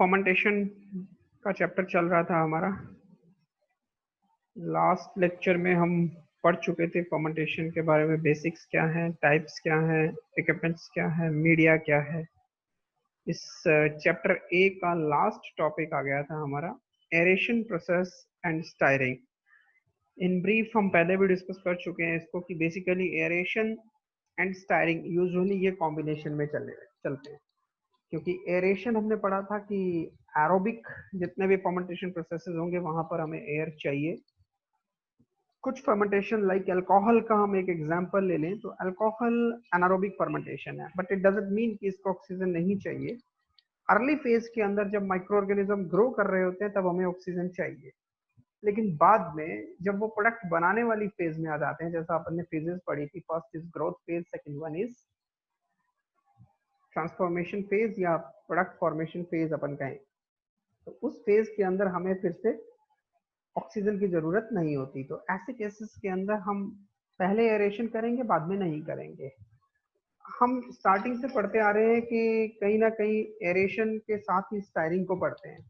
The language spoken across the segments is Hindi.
फर्मेंटेशन का चैप्टर चल रहा था हमारा। लास्ट लेक्चर में हम पढ़ चुके थे फर्मेंटेशन के बारे में, बेसिक्स क्या हैं, टाइप्स क्या हैं, इक्विपमेंट्स क्या है, मीडिया क्या है। इस चैप्टर ए का लास्ट टॉपिक आ गया था हमारा aeration process and steering. In brief हम पहले भी डिस्कस कर चुके हैं इसको कि basically aeration and steering usually ये कॉम्बिनेशन में चलते हैं, क्योंकि एरेशन हमने पढ़ा था कि एरोबिक जितने भी फर्मेंटेशन प्रोसेसेस होंगे वहां पर हमें एयर चाहिए। कुछ फर्मेंटेशन लाइक अल्कोहल का हम एक एग्जांपल ले लें तो अल्कोहल एनारोबिक फर्मेंटेशन है, बट इट डजंट मीन कि इसको ऑक्सीजन नहीं चाहिए। अर्ली फेज के अंदर जब माइक्रो ऑर्गेनिज्म ग्रो कर रहे होते हैं तब हमें ऑक्सीजन चाहिए, लेकिन बाद में जब वो प्रोडक्ट बनाने वाली फेज में आ जाते हैं, जैसा अपन ने फेजेस पढ़ी थी, first is growth phase, second one is transformation phase या प्रोडक्ट फॉर्मेशन फेज अपन कहें, तो उस फेज के अंदर हमें फिर से ऑक्सीजन की जरूरत नहीं होती। तो ऐसे केसेस के अंदर हम पहले एरेशन करेंगे, बाद में नहीं करेंगे। हम स्टार्टिंग से पढ़ते आ रहे हैं कि कहीं ना कहीं एरेशन के साथ ही स्टायरिंग को पढ़ते हैं।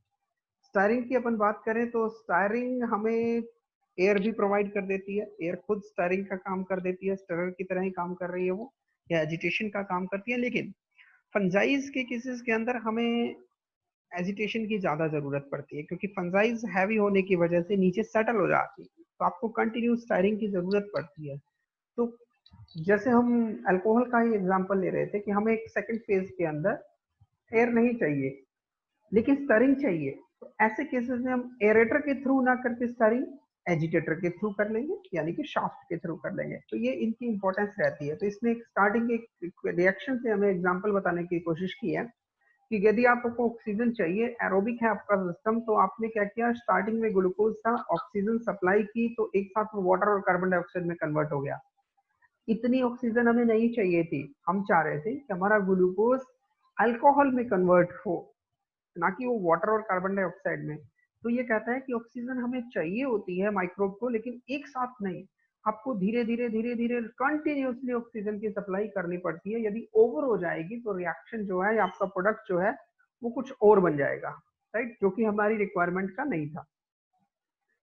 स्टायरिंग की अपन बात करें तो स्टायरिंग हमें एयर भी प्रोवाइड कर देती है, एयर खुद स्टायरिंग का काम कर देती है, स्टरर की तरह ही काम कर रही है वो, या एजिटेशन का काम करती है। लेकिन फंजाइज के केसेस के अंदर हमें एजिटेशन की ज्यादा जरूरत पड़ती है, क्योंकि फंजाइज हैवी होने की वजह से नीचे सेटल हो जाती है, तो आपको कंटिन्यू स्टायरिंग की जरूरत पड़ती है। तो जैसे हम अल्कोहल का ही एग्जांपल ले रहे थे कि हमें एक सेकंड फेज के अंदर एयर नहीं चाहिए लेकिन स्टरिंग चाहिए, तो ऐसे केसेस में हम एरेटर के थ्रू ना करके स्टरिंग एजिटेटर के थ्रू कर लेंगे, यानी कि शाफ्ट के थ्रू कर लेंगे। तो ये इनकी इंपॉर्टेंस रहती है। तो इसमें एक स्टार्टिंग के रिएक्शन से हमें एग्जांपल बताने की कोशिश की है कि यदि आपको ऑक्सीजन चाहिए, एरोबिक है आपका सिस्टम, तो आपने क्या किया, स्टार्टिंग में ग्लूकोज था, ऑक्सीजन सप्लाई की, तो एक साथ वो वाटर और कार्बन डाइऑक्साइड में कन्वर्ट हो गया। इतनी ऑक्सीजन हमें नहीं चाहिए थी, हम चाह रहे थे कि हमारा ग्लूकोज अल्कोहल में कन्वर्ट हो, ना कि वो वाटर और कार्बन डाइऑक्साइड में। तो ये कहता है कि ऑक्सीजन हमें चाहिए होती है माइक्रोब को, लेकिन एक साथ नहीं, आपको धीरे धीरे धीरे धीरे कंटिन्यूसली ऑक्सीजन की सप्लाई करनी पड़ती है। यदि ओवर हो जाएगी तो रिएक्शन जो है या आपका प्रोडक्ट जो है वो कुछ और बन जाएगा, राइट, जो कि हमारी रिक्वायरमेंट का नहीं था।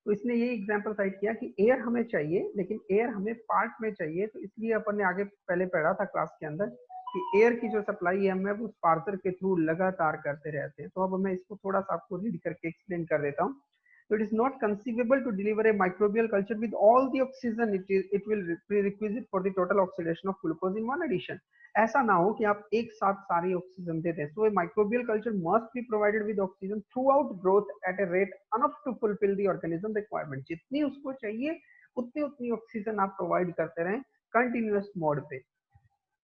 तो इसने ये एग्जांपल साइट किया कि एयर हमें चाहिए, लेकिन एयर हमें पार्ट में चाहिए, तो इसलिए अपन ने आगे पहले पढ़ा था क्लास के अंदर कि एयर की जो सप्लाई है हमें वो स्पार्सर के थ्रू लगातार करते रहते हैं। तो अब मैं इसको थोड़ा सा आपको रीड करके एक्सप्लेन कर देता हूँ। So it is not conceivable to deliver a microbial culture with all the oxygen it will prerequisite for the total oxidation of glucose in one addition. ऐसा ना हो कि आप एक साथ सारी ऑक्सीजन दे दें। So a microbial culture must be provided with oxygen throughout growth at a rate enough to fulfill the organism requirement. जितनी उसको चाहिए उतनी उतनी ऑक्सीजन आप प्रोवाइड करते रहें कंटिन्यूअस मोड पे।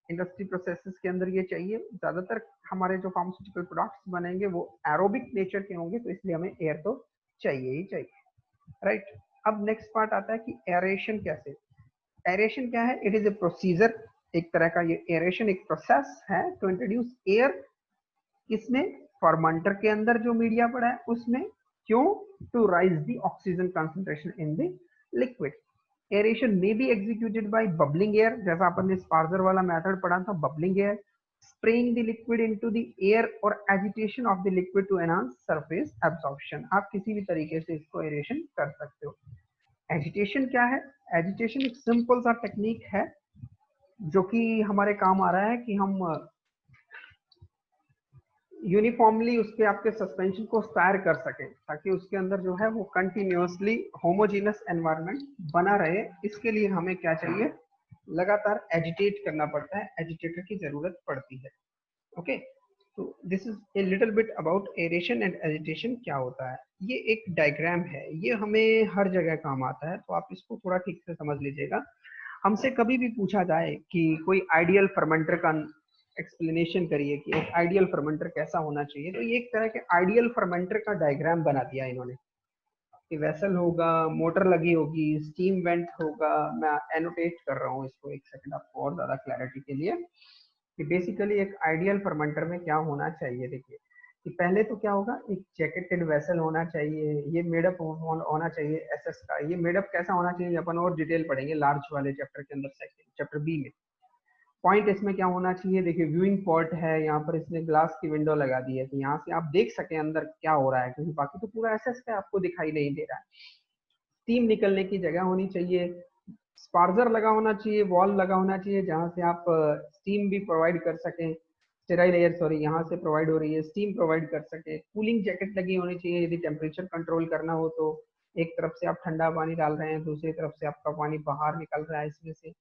इंडस्ट्री प्रोसेसेस के अंदर ये चाहिए। ज्यादातर हमारे जो फार्मास्यूटिकल प्रोडक्ट्स बनेंगे वो एरोबिक नेचर के होंगे, तो इसलिए हमें एयर तो चाहिए ही चाहिए, राइट। अब नेक्स्ट पार्ट आता है कि एरेशन कैसे। एरेशन क्या है? इट इज ए प्रोसीजर, एक तरह का ये एरेशन एक प्रोसेस है टू इंट्रोड्यूस एयर, इसमें फर्मेंटर के अंदर जो मीडिया पड़ा है उसमें। क्यों? To raise the oxygen concentration in the liquid. Aeration में be executed by bubbling air, जैसा अपन ने स्पार्जर वाला मेथड पढ़ा था, bubbling air, spraying the liquid into the air or agitation of the liquid to enhance surface absorption। आप किसी भी तरीके से इसको एरेशन कर सकते हो। एजिटेशन क्या है? एजिटेशन एक सिंपल सा टेक्निक है जो कि हमारे काम आ रहा है कि हम यूनिफॉर्मली उसके आपके सस्पेंशन को स्टायर कर सकें, ताकि उसके अंदर जो है वो कंटिन्यूअसली होमोजीनस एनवायरनमेंट बना रहे। इसके लिए हमें क्या चाहिए? लगातार एजिटेट करना पड़ता है, एजिटेटर की जरूरत पड़ती है। ओके, तो this is a little bit about aeration and agitation क्या होता है। ये एक डायग्राम है, ये हमें हर जगह काम आता है, तो आप इसको थोड़ा ठीक से समझ लीजिएगा। हमसे कभी भी पूछा जाए कि कोई आइडियल फर्मेंटर का एक्सप्लेनेशन करिए कि एक आइडियल फर्मेंटर कैसा होना चाहिए, तो ये एक तरह के आइडियल फर्मेंटर का डायग्राम बना दिया इन्होंने कि वेसल होगा, मोटर लगी होगी, स्टीम वेंट होगा। मैं एनोटेट कर रहा हूँ इसको एक सेकंड आपको और ज्यादा क्लैरिटी के लिए कि बेसिकली एक आइडियल फर्मेंटर में क्या होना चाहिए। देखिए कि पहले तो क्या होगा, एक जैकेटेड वेसल होना चाहिए, ये मेडअप होना चाहिए एसएस का। ये मेडअप कैसा होना चाहिए अपन और डिटेल पढ़ेंगे लार्ज वाले चैप्टर के अंदर, सेकंड चैप्टर बी में। पॉइंट इसमें क्या होना चाहिए, देखिए व्यूइंग पॉट है, यहाँ पर इसने ग्लास की विंडो लगा दी है, तो यहाँ से आप देख सके अंदर क्या हो रहा है, क्योंकि बाकी तो पूरा ऐसा ऐसा आपको दिखाई नहीं दे रहा है। स्टीम निकलने की जगह होनी चाहिए, स्पार्जर लगा होना चाहिए, वॉल लगा होना चाहिए जहाँ से आप स्टीम भी प्रोवाइड कर सकें, स्टेराइल एयर सॉरी यहाँ से प्रोवाइड हो रही है, स्टीम प्रोवाइड कर सके। कूलिंग जैकेट लगी होनी चाहिए, यदि टेम्परेचर कंट्रोल करना हो तो एक तरफ से आप ठंडा पानी डाल रहे हैं, दूसरी तरफ से आपका पानी बाहर निकल रहा है, इसमें से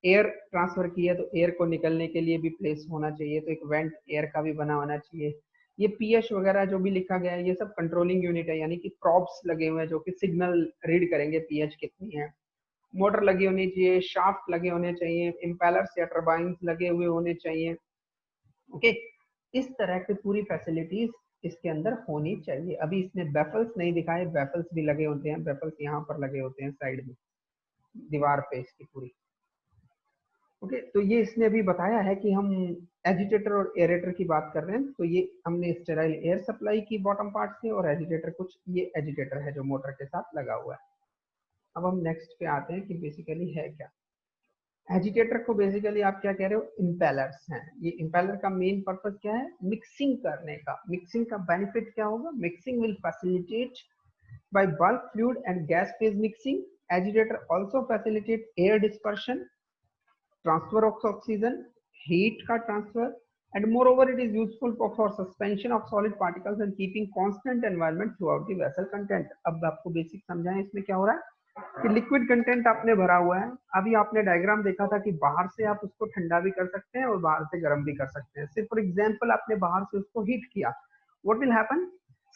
एयर ट्रांसफर की है तो एयर को निकलने के लिए भी प्लेस होना चाहिए, तो एक वेंट एयर का भी बना होना चाहिए। ये पीएच वगैरह जो भी लिखा गया है ये सब कंट्रोलिंग यूनिट है, यानी कि प्रॉप्स लगे हुए हैं जो कि सिग्नल रीड करेंगे पीएच कितनी है। मोटर लगी होनी चाहिए, शाफ्ट लगे होने चाहिए, इम्पेलर्स या टर्बाइंस लगे हुए होने चाहिए। ओके, इस तरह की पूरी फैसिलिटीज इसके अंदर होनी चाहिए। अभी इसने बेफल्स नहीं दिखाए, बेफल्स भी लगे होते हैं, बेफल्स यहाँ पर लगे होते हैं साइड में दीवार पे इसकी पूरी। ओके, तो ये इसने अभी बताया है कि हम एजिटेटर और एरेटर की बात कर रहे हैं, तो ये हमने स्टेराइल एयर सप्लाई की बॉटम पार्ट से, और एजिटेटर कुछ ये एजिटेटर है जो मोटर के साथ लगा हुआ है। अब हम नेक्स्ट पे आते हैं कि बेसिकली है क्या एजिटेटर को। बेसिकली आप क्या कह रहे हो, इम्पेलर्स हैं। ये इम्पेलर का मेन पर्पस क्या है, मिक्सिंग करने का। मिक्सिंग का बेनिफिट क्या होगा, mixing will facilitate by bulk fluid and gas phase mixing. Agitator also facilitate air dispersion, transfer of oxygen, heat का transfer, and moreover it is useful for suspension of solid particles and keeping constant environment throughout the vessel content. अब आपको बेसिक समझाएं इसमें क्या हो रहा है कि लिक्विड कंटेंट आपने भरा हुआ है। अभी आपने डायग्राम देखा था कि बाहर से आप उसको ठंडा भी कर सकते हैं और बाहर से गर्म भी कर सकते हैं। सिर्फ फॉर एग्जांपल आपने बाहर से उसको हीट किया, व्हाट विल हैपन,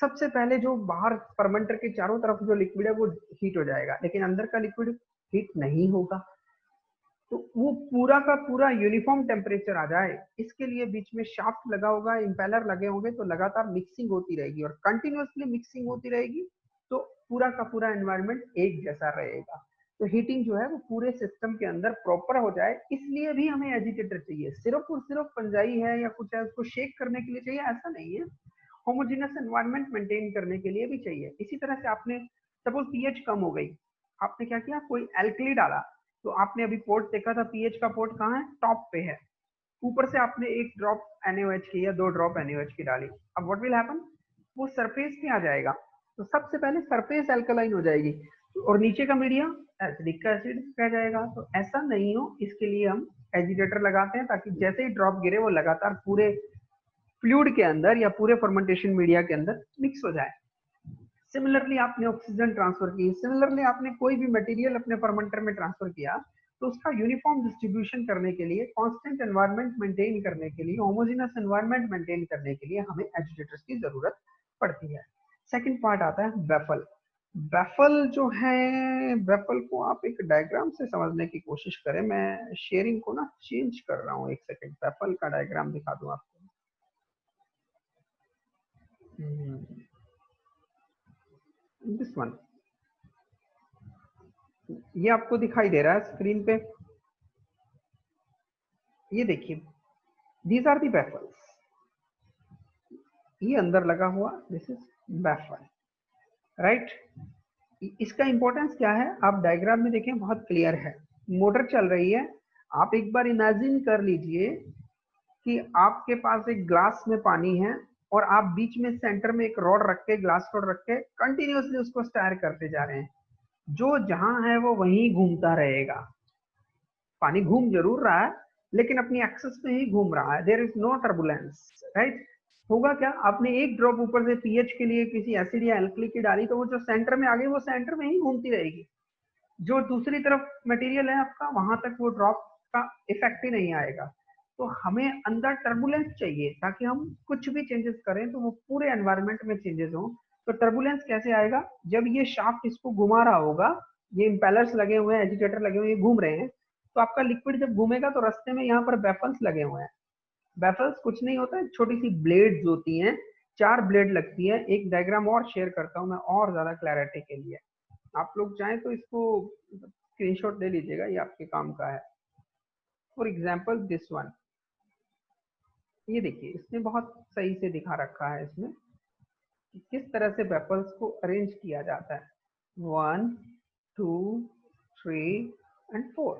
सबसे पहले जो बाहर फर्मेंटर के चारों तरफ जो लिक्विड है वो हीट हो जाएगा, लेकिन अंदर का लिक्विड हीट नहीं होगा। तो वो पूरा का पूरा यूनिफॉर्म टेम्परेचर आ जाए, इसके लिए बीच में शाफ्ट लगा होगा, इम्पेलर लगे होंगे, तो लगातार मिक्सिंग होती रहेगी और कंटिन्यूअसली मिक्सिंग होती रहेगी, तो पूरा का पूरा एनवायरनमेंट एक जैसा रहेगा। तो हीटिंग जो है वो पूरे सिस्टम के अंदर प्रॉपर हो जाए, इसलिए भी हमें एजिटेटर चाहिए। सिर्फ और सिर्फ पंजाई है या कुछ है उसको शेक करने के लिए चाहिए, ऐसा नहीं है, होमोजेनियस एनवायरनमेंट मेंटेन करने के लिए भी चाहिए। इसी तरह से आपने सपोज पीएच कम हो गई, आपने क्या किया, कोई एल्कली डाला, तो आपने अभी पोर्ट देखा था, पीएच का पोर्ट कहाँ है, टॉप पे है, ऊपर से आपने एक ड्रॉप NaOH की या 2 ड्रॉप NaOH की डाली, अब व्हाट विल हैपन, वो सरफेस पे आ जाएगा, तो सबसे पहले सरफेस अल्कलाइन हो जाएगी और नीचे का मीडियम एसिडिक एसिड रह जाएगा। तो ऐसा नहीं हो, इसके लिए हम एजिटेटर लगाते हैं, ताकि जैसे ही ड्रॉप गिरे वो लगातार पूरे फ्लूइड के अंदर या पूरे फर्मेंटेशन मीडिया के अंदर मिक्स हो जाए। सिमिलरली आपने ऑक्सीजन ट्रांसफर की, सिमिलरली आपने कोई भी मटेरियल अपने फर्मेंटर में ट्रांसफर किया, तो उसका यूनिफॉर्म डिस्ट्रीब्यूशन करने के लिए, कांस्टेंट एनवायरनमेंट मेंटेन करने के लिए, होमोजेनियस एनवायरनमेंट मेंटेन करने के लिए हमें एजिटेटर्स की जरूरत पड़ती है। सेकंड पार्ट आता है बैफल। बैफल जो है, बैफल को आप एक डायग्राम से समझने की कोशिश करें। मैं शेयरिंग को ना चेंज कर रहा हूँ, एक सेकंड, बैफल का डायग्राम दिखा दूं आपको। दिस वन, ये आपको दिखाई दे रहा है स्क्रीन पे, ये देखिए, दीज आर दी बैफल्स, ये अंदर लगा हुआ, दिस इज बैफल, राइट। इसका इंपॉर्टेंस क्या है, आप डायग्राम में देखें, बहुत क्लियर है। मोटर चल रही है, आप एक बार इमेजिन कर लीजिए कि आपके पास एक ग्लास में पानी है और आप बीच में सेंटर में एक रॉड रख के, ग्लास रॉड रख के कंटिन्यूअसली उसको स्टायर करते जा रहे हैं, जो जहां है वो वहीं घूमता रहेगा। पानी घूम जरूर रहा है लेकिन अपनी एक्सेस में ही घूम रहा है, there is no turbulence, right. होगा क्या, आपने एक ड्रॉप ऊपर से पीएच के लिए किसी एसिड या एल्कली की डाली, तो वो जो सेंटर में आ गई वो सेंटर में ही घूमती रहेगी, जो दूसरी तरफ मटेरियल है आपका वहां तक वो ड्रॉप का इफेक्ट ही नहीं आएगा। तो हमें अंदर टर्बुलेंस चाहिए, ताकि हम कुछ भी चेंजेस करें तो वो पूरे एनवायरनमेंट में चेंजेस हो। तो टर्बुलेंस कैसे आएगा, जब ये शाफ्ट इसको घुमा रहा होगा, ये इम्पेलर्स लगे हुए हैं, एजिटेटर लगे हुए हैं, ये घूम रहे हैं, तो आपका लिक्विड जब घूमेगा तो रास्ते में यहाँ पर बैफल्स लगे हुए हैं। बैफल्स कुछ नहीं होता है, छोटी सी ब्लेड्स होती हैं, 4 ब्लेड लगती है। एक डायग्राम और शेयर करता हूँ मैं और ज्यादा क्लैरिटी के लिए, आप लोग चाहें तो इसको स्क्रीनशॉट ले लीजिएगा, ये आपके काम का है। फॉर एग्जाम्पल दिस वन, ये देखिए, इसने बहुत सही से दिखा रखा है इसमें कि किस तरह से बैफल्स को अरेंज किया जाता है, 1 2 3 एंड 4।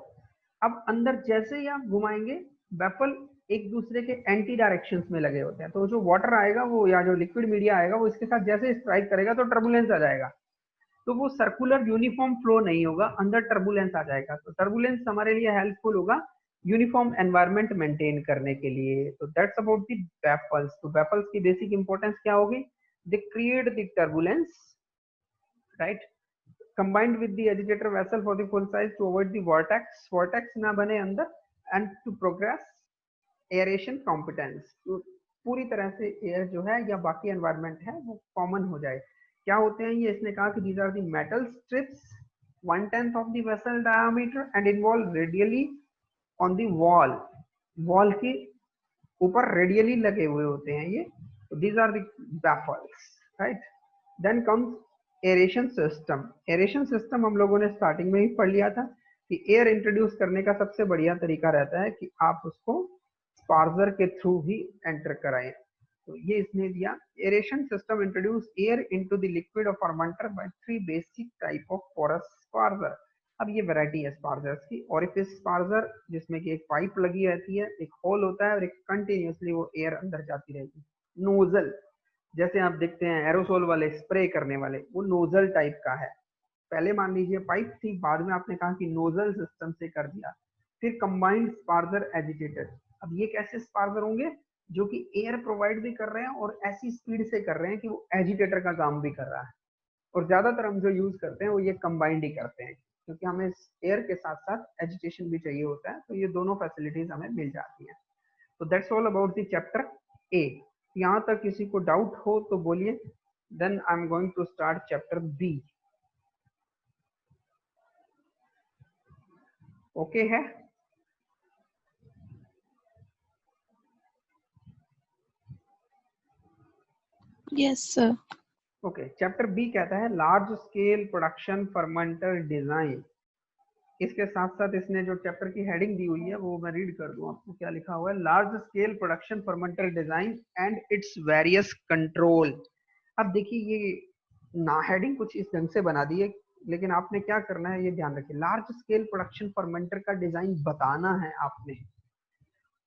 अब अंदर जैसे ही आप घुमाएंगे बैफल एक दूसरे के एंटी डायरेक्शंस में लगे होते हैं, तो जो वाटर आएगा वो या जो लिक्विड मीडिया आएगा वो इसके साथ जैसे स्ट्राइक करेगा तो टर्बुलेंस आ जाएगा, तो वो सर्कुलर यूनिफॉर्म फ्लो नहीं होगा, अंदर टर्बुलेंस आ जाएगा। तो टर्बुलेंस हमारे लिए हेल्पफुल होगा यूनिफॉर्म एनवायरनमेंट मेंटेन करने के लिए। तो दैट्स अबाउट द बैफल्स। तो बैफल्स की बेसिक इंपॉर्टेंस क्या होगी? They create the turbulence, right, combined with the agitator vessel for the full size to avoid the vortex ना बने अंदर, and to progress aeration competence, तो पूरी तरह से एयर जो है या बाकी एनवायरनमेंट है वो कॉमन हो जाए। क्या होते हैं ये? इसने कहा कि these are the metal strips 1/10 of the vessel diameter and involve radially on the wall के ऊपर रेडियली लगे हुए होते हैं ये। these are the baffles, right? Then comes aeration system. Aeration system हम लोगों ने स्टार्टिंग में ही पढ़ लिया था कि एयर इंट्रोड्यूस करने का सबसे बढ़िया तरीका रहता है कि आप उसको स्पार्जर के थ्रू ही एंटर कराएं। तो ये इसने दिया, aeration system introduce air into the liquid of fermenter by 3 basic type of porous sparger. अब ये वैरायटी है स्पार्जर्स की। ओरिफिस स्पार्जर जिसमें कि एक पाइप लगी रहती है, एक होल होता है और एक कंटिन्यूसली वो एयर अंदर जाती रहेगी। नोजल, जैसे आप देखते हैं एरोसोल वाले स्प्रे करने वाले, वो नोजल टाइप का है। पहले मान लीजिए पाइप थी, बाद में आपने कहा कि नोजल सिस्टम से कर दिया। फिर कंबाइंड स्पार्जर एजिटेटर। अब ये कैसे स्पार्जर होंगे? जो कि एयर प्रोवाइड भी कर रहे हैं और ऐसी स्पीड से कर रहे हैं कि वो एजिटेटर का काम भी कर रहा है। और ज्यादातर हम जो यूज करते हैं वो ये कंबाइंड ही करते हैं, क्योंकि हमें एयर के साथ साथ एजिटेशन भी चाहिए होता है, तो ये दोनों फैसिलिटीज हमें मिल जाती हैं। तो that's all about the chapter A. यहाँ तक किसी को डाउट हो तो बोलिए, then I am going to start chapter B. Okay है? Yes sir. Okay, chapter B कहता है large scale production fermenter design. इसके साथ साथ इसने जो चैप्टर की हेडिंग दी हुई है वो मैं रीड कर दूं आपको, क्या लिखा हुआ है? Large scale production fermenter design and its various control. अब देखिए ये ना हेडिंग कुछ इस ढंग से बना दी है, लेकिन आपने क्या करना है ये ध्यान रखिए। लार्ज स्केल प्रोडक्शन फर्मेंटर का डिजाइन बताना है आपने,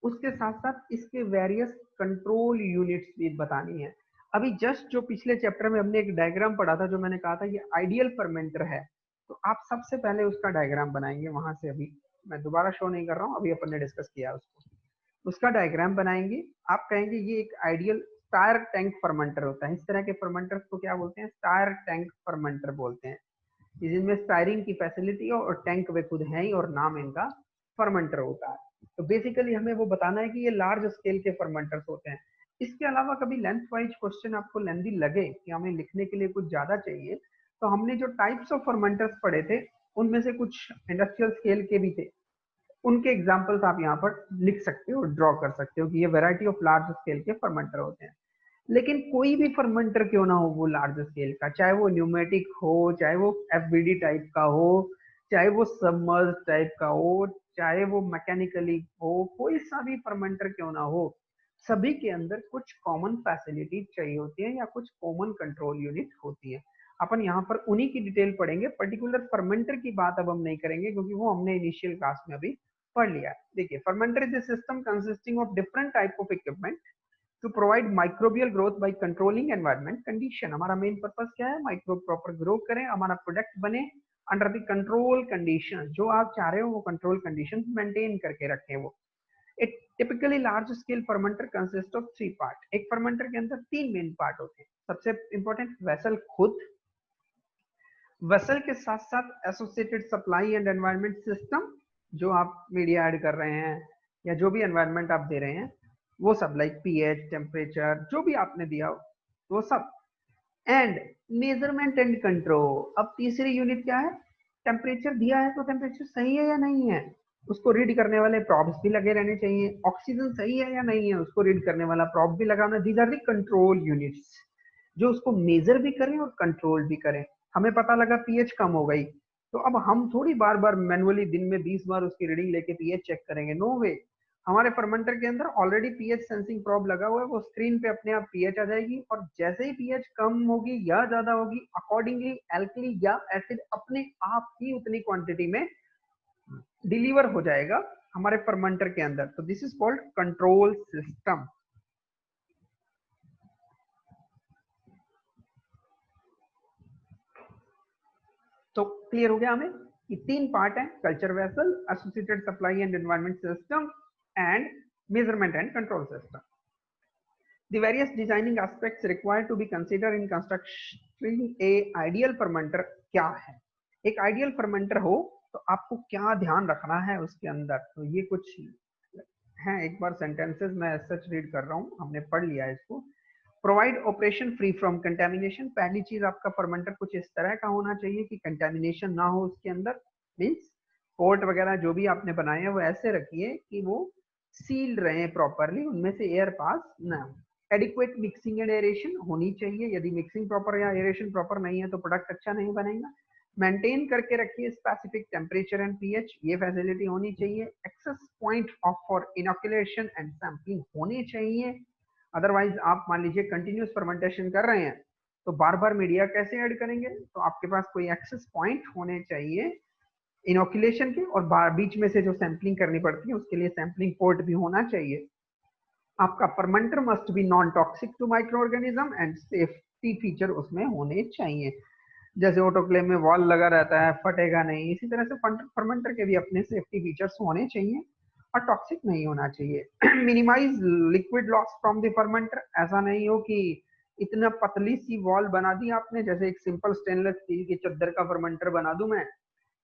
उसके साथ साथ इसके वेरियस कंट्रोल यूनिट्स भी बतानी है। अभी जस्ट जो पिछले चैप्टर में हमने एक डायग्राम पढ़ा था, जो मैंने कहा था ये आइडियल फर्मेंटर है, तो आप सबसे पहले उसका डायग्राम बनाएंगे। वहां से अभी मैं दोबारा शो नहीं कर रहा हूँ, अभी अपन ने डिस्कस किया उसको। उसका डायग्राम बनाएंगे, आप कहेंगे ये एक आइडियल स्टायर टैंक फर्मेंटर होता है। इस तरह के फर्मेंटर को क्या बोलते हैं? स्टायर टैंक फर्मेंटर बोलते हैं, जिनमें स्टायरिंग की फैसिलिटी हो और टैंक वे खुद है ही और नाम इनका फर्मेंटर होता है। तो बेसिकली हमें वो बताना है कि ये लार्ज स्केल के फर्मेंटर्स होते हैं। इसके अलावा कभी लेंथ वाइज क्वेश्चन आपको लेंदी लगे कि हमें लिखने के लिए कुछ ज्यादा चाहिए, तो हमने जो टाइप्स ऑफ फर्मेंटर्स पढ़े थे उनमें से कुछ इंडस्ट्रियल स्केल के भी थे, उनके एग्जाम्पल्स आप यहाँ पर लिख सकते हो, ड्रॉ कर सकते हो कि ये वैरायटी ऑफ लार्ज स्केल के फर्मेंटर होते हैं। लेकिन कोई भी फर्मेंटर क्यों ना हो वो लार्ज स्केल का, चाहे वो न्यूमेटिक हो, चाहे वो एफबीडी टाइप का हो, चाहे वो सबमर्ज टाइप का हो, चाहे वो मैकेनिकली हो, कोई सा भी फर्मेंटर क्यों ना हो, सभी के अंदर कुछ कॉमन फैसिलिटी चाहिए होती है या कुछ कॉमन कंट्रोल यूनिट होती है। अपन यहाँ पर उन्हीं की डिटेल पढ़ेंगे, पर्टिकुलर फर्मेंटर की बात अब हम नहीं करेंगे क्योंकि वो हमने इनिशियल क्लास में अभी पढ़ लिया। देखिए, fermenter is a system consisting of different type of equipment to provide microbial growth by controlling environment condition. हमारा मेन पर्पस क्या है? माइक्रो प्रॉपर ग्रो करें, हमारा प्रोडक्ट बने अंडर द कंट्रोल कंडीशन, जो आप चाह रहे हो वो कंट्रोल कंडीशन मेंटेन करके रखें वो। एक typically large scale fermenter consist of 3 part. एक फर्मेंटर के अंदर 3 मेन पार्ट होते हैं। सबसे इंपॉर्टेंट वेसल खुद, वेसल के साथ साथ associated supply and environment system, जो आप मीडिया ऐड कर रहे हैं या जो भी एनवायरनमेंट आप दे रहे हैं वो सब, लाइक पीएच, टेम्परेचर, जो भी आपने दिया वो सब, एंड मेजरमेंट एंड कंट्रोल। अब तीसरी यूनिट क्या है? टेम्परेचर दिया है तो टेम्परेचर सही है या नहीं है, उसको रीड करने वाले प्रॉब्स भी लगे रहने चाहिए। ऑक्सीजन सही है या नहीं है, उसको रीड करने वाला प्रॉब भी लगा होना। These are the control units, जो उसको मेजर भी करें और कंट्रोल भी करें। हमें पता लगा पीएच कम हो गई, तो अब हम थोड़ी बार बार मैनुअली दिन में 20 बार उसकी रीडिंग लेके पीएच चेक करेंगे, नो वे। हमारे फर्मेंटर के अंदर ऑलरेडी पीएच सेंसिंग प्रॉब लगा हुआ है, वो स्क्रीन पे अपने आप पीएच आ जाएगी और जैसे ही पीएच कम होगी या ज्यादा होगी, अकॉर्डिंगली एल्कली या एसिड अपने आप ही उतनी क्वांटिटी में डिलीवर हो जाएगा हमारे फर्मेंटर के अंदर, तो this is called control system. तो क्लियर हो गया हमें कि 3 पार्ट है, culture vessel, associated supply and environment system and measurement and control system. The various designing aspects required to be considered in constructing a ideal fermenter क्या है? एक आइडियल फर्मेंटर हो तो आपको क्या ध्यान रखना है उसके अंदर, तो ये कुछ है, एक बार सेंटेंसेस मैं सच रीड कर रहा हूँ, हमने पढ़ लिया है इसको। Provide operation free from contamination, पहली चीज आपका फर्मेंटर कुछ इस तरह का होना चाहिए कि कंटेमिनेशन ना हो उसके अंदर, मीन्स पोर्ट वगैरह जो भी आपने बनाए हैं वो ऐसे रखिए कि वो सील रहे प्रॉपरली, उनमें से एयर पास ना हो। एडिक्वेट मिक्सिंग एंड एरेशन होनी चाहिए, यदि मिक्सिंग प्रॉपर या एरेशन प्रॉपर नहीं है तो प्रोडक्ट अच्छा नहीं बनेगा। मेंटेन करके रखिए स्पेसिफिक टेम्परेचर एंड पीएच, ये फैसिलिटी होनी चाहिए। Access point of for inoculation and sampling होने चाहिए, अदरवाइज आप मान लीजिए कंटिन्यूस फर्मेंटेशन कर रहे हैं तो बार बार मीडिया कैसे ऐड करेंगे, तो आपके पास कोई एक्सेस पॉइंट होने चाहिए इनोकुलेशन के, और बीच में से जो सैम्पलिंग करनी पड़ती है उसके लिए सैम्पलिंग पोर्ट भी होना चाहिए। आपका fermenter must be non toxic to micro organism and safety feature उसमें होने चाहिए, जैसे ऑटोक्लेव में वॉल लगा रहता है, फटेगा नहीं, इसी तरह से फर्मेंटर के भी अपने सेफ्टी फीचर्स होने चाहिए और टॉक्सिक नहीं होना चाहिए। Minimise liquid loss from the fermenter, ऐसा नहीं हो कि इतना पतली सी वॉल बना दी आपने, जैसे एक सिंपल स्टेनलेस स्टील की चद्दर का फर्मेंटर बना दूं मैं,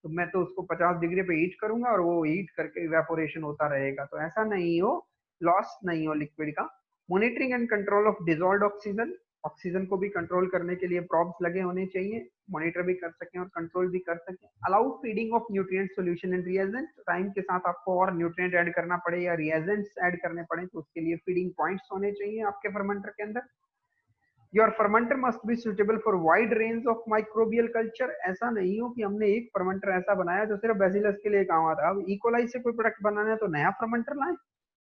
तो मैं तो उसको 50 डिग्री पे हीट करूंगा और वो हीट करके इवेपोरेशन होता रहेगा, तो ऐसा नहीं हो, लॉस नहीं हो लिक्विड का। Monitoring and control of dissolved oxygen, oxygen को भी कंट्रोल करने के लिए प्रॉब्स लगे होने चाहिए, मॉनिटर भी कर सकें और कंट्रोल भी कर सकें। Allow feeding of nutrient solution and reagent, time के साथ आपको और न्यूट्रिएंट ऐड करना पड़े या रिएजेंट्स ऐड करने पड़े तो उसके लिए फीडिंग पॉइंट्स होने चाहिए आपके फर्मेंटर के अंदर। Your fermenter must be suitable for wide range of microbial culture, ऐसा नहीं हो कि हमने एक फर्मेंटर ऐसा बनाया जो सिर्फ बेसिलस के लिए काम आता है, अब इकोलाई से कोई प्रोडक्ट बनाना है तो नया फर्मेंटर लाए,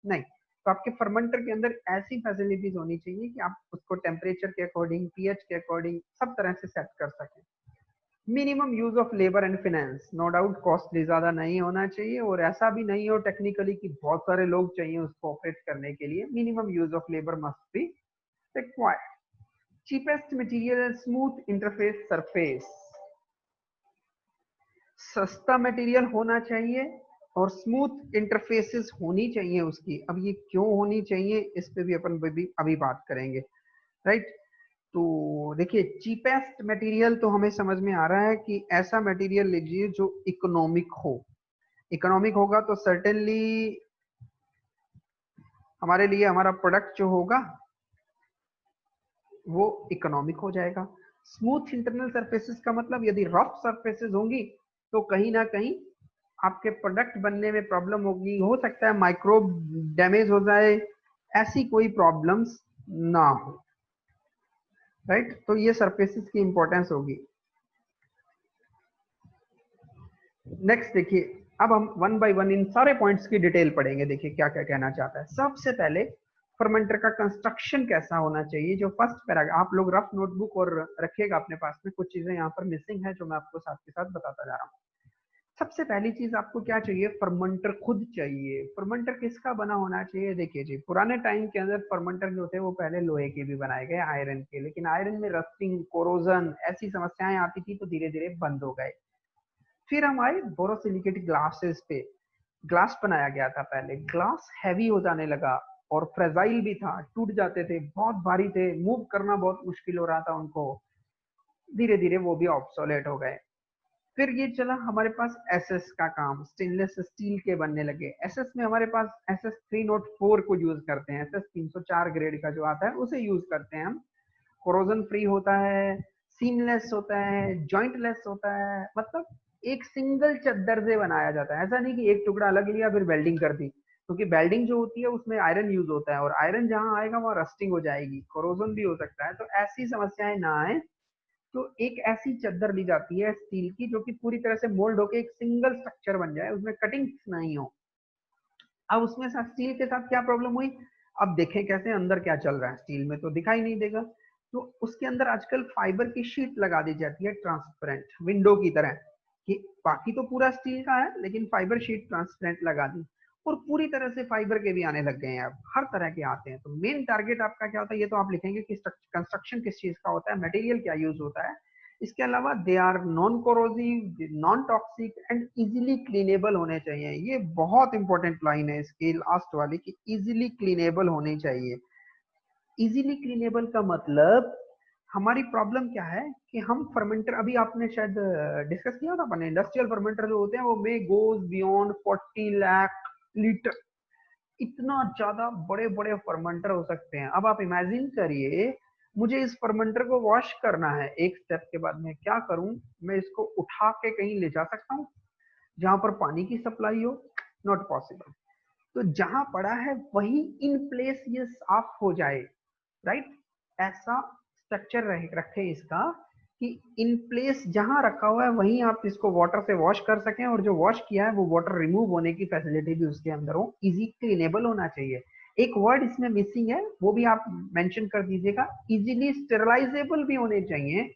नहीं। तो आपके फर्मेंटर के अंदर ऐसी फैसिलिटीज होनी चाहिए कि आप उसको टेम्परेचर के अकॉर्डिंग, पीएच के अकॉर्डिंग सब तरह से सेट कर सकें। Minimum use of labour and finance, no doubt costly ज्यादा नहीं होना चाहिए और ऐसा भी नहीं हो टेक्निकली कि बहुत सारे लोग चाहिए उसको ऑपरेट करने के लिए, minimum use of labour must be required. cheapest material, smooth interface surface, सस्ता मटेरियल होना चाहिए और स्मूथ इंटरफेसेस होनी चाहिए उसकी। अब ये क्यों होनी चाहिए इस पे भी अपन अभी बात करेंगे, राइट। तो देखिए चीपेस्ट मटेरियल तो हमें समझ में आ रहा है कि ऐसा मटेरियल लीजिए जो इकोनॉमिक हो, इकोनॉमिक होगा तो सर्टेनली हमारे लिए हमारा प्रोडक्ट जो होगा वो इकोनॉमिक हो जाएगा। स्मूथ इंटरनल सरफेसेस का मतलब यदि रफ सरफेसेस होंगी तो कहीं ना कहीं आपके प्रोडक्ट बनने में प्रॉब्लम होगी, हो सकता है माइक्रोब डैमेज हो जाए, ऐसी कोई प्रॉब्लम्स ना हो, राइट। तो ये सरफेसेस की इंपॉर्टेंस होगी। नेक्स्ट देखिए, अब हम वन बाय वन इन सारे पॉइंट्स की डिटेल पढ़ेंगे। देखिए क्या क्या कहना चाहता है। सबसे पहले फर्मेंटर का कंस्ट्रक्शन कैसा होना चाहिए, जो फर्स्ट पैराग्राफ, आप लोग रफ नोटबुक और रखिएगा अपने पास में, कुछ चीजें यहाँ पर मिसिंग है जो मैं आपको साथ के साथ बताता जा रहा हूँ। सबसे पहली चीज आपको क्या चाहिए, फर्मेंटर खुद चाहिए। फर्मेंटर किसका बना होना चाहिए, देखिए जी पुराने टाइम के अंदर फर्मेंटर जो थे वो पहले लोहे के भी बनाए गए, आयरन के, लेकिन आयरन में रस्टिंग, कोरोजन ऐसी समस्याएं आती थी तो धीरे धीरे बंद हो गए। फिर हम आए बोरोसिलिकेट ग्लासेस पे, ग्लास बनाया गया था पहले, ग्लास हैवी हो जाने लगा और फ्रेजाइल भी था, टूट जाते थे, बहुत भारी थे, मूव करना बहुत मुश्किल हो रहा था उनको, धीरे धीरे वो भी ऑब्सोलेट हो गए। फिर ये चला हमारे पास एसएस का काम, स्टेनलेस स्टील के बनने लगे। एसएस में हमारे पास एसएस 304 को यूज करते हैं, एसएस 304 ग्रेड का जो आता है उसे यूज करते हैं हम। कोरोजन फ्री होता है, सीमलेस होता है, जॉइंटलेस होता है, मतलब एक सिंगल चद्दर से बनाया जाता है, ऐसा नहीं कि एक टुकड़ा अलग लिया फिर वेल्डिंग कर दी, क्योंकि वेल्डिंग जो होती है उसमें आयरन यूज होता है और आयरन जहां आएगा वहां रस्टिंग हो जाएगी, कोरोजन भी हो सकता है, तो ऐसी समस्याएं ना आए तो एक ऐसी चद्दर ली जाती है स्टील की जो कि पूरी तरह से मोल्ड होकर एक सिंगल स्ट्रक्चर बन जाए, उसमें कटिंग्स नहीं हो। अब उसमें स्टील के साथ क्या प्रॉब्लम हुई, अब देखें कैसे अंदर क्या चल रहा है, स्टील में तो दिखाई नहीं देगा, तो उसके अंदर आजकल फाइबर की शीट लगा दी जाती है ट्रांसपेरेंट, विंडो की तरह, कि बाकी तो पूरा स्टील का है लेकिन फाइबर शीट ट्रांसपेरेंट लगा दी। और पूरी तरह से फाइबर के भी आने लग गए हैं, अब हर तरह के आते हैं। तो मेन टारगेट आपका क्या होता है, ये तो आप लिखेंगे कि कंस्ट्रक्शन किस चीज का होता है, मटेरियल क्या यूज होता है। इसके अलावा they are non corrosive, non toxic and easily cleanable होने चाहिए। ये बहुत इंपॉर्टेंट लाइन है इसकी लास्ट वाली, कि इजीली क्लीनेबल होने चाहिए। इजीली क्लीनेबल का मतलब हमारी प्रॉब्लम क्या है कि हम फर्मेंटर, अभी आपने शायद डिस्कस किया था अपने, इंडस्ट्रियल फर्मेंटर जो होते हैं वो मे गोज बियॉन्ड 40 लाख लीटर, इतना ज्यादा बड़े बड़े फर्मेंटर हो सकते हैं। अब आप इमेजिन करिए, मुझे इस फर्मेंटर को वॉश करना है, एक स्टेप के बाद मैं क्या करूं, मैं इसको उठा के कहीं ले जा सकता हूं जहां पर पानी की सप्लाई हो? Not possible. तो जहां पड़ा है वही इन प्लेस ये साफ हो जाए, राइट। ऐसा स्ट्रक्चर रखे इसका कि इन प्लेस जहां रखा हुआ है वहीं आप इसको वाटर से वॉश कर सकें, और जो वॉश किया है वो वाटर रिमूव होने की फैसिलिटी भी उसके अंदर हो, इजी क्लीनेबल होना चाहिए। एक वर्ड इसमें मिसिंग है, वो भी आप मेंशन कर दीजिएगा, इजीली स्टेरलाइजेबल भी होने चाहिए,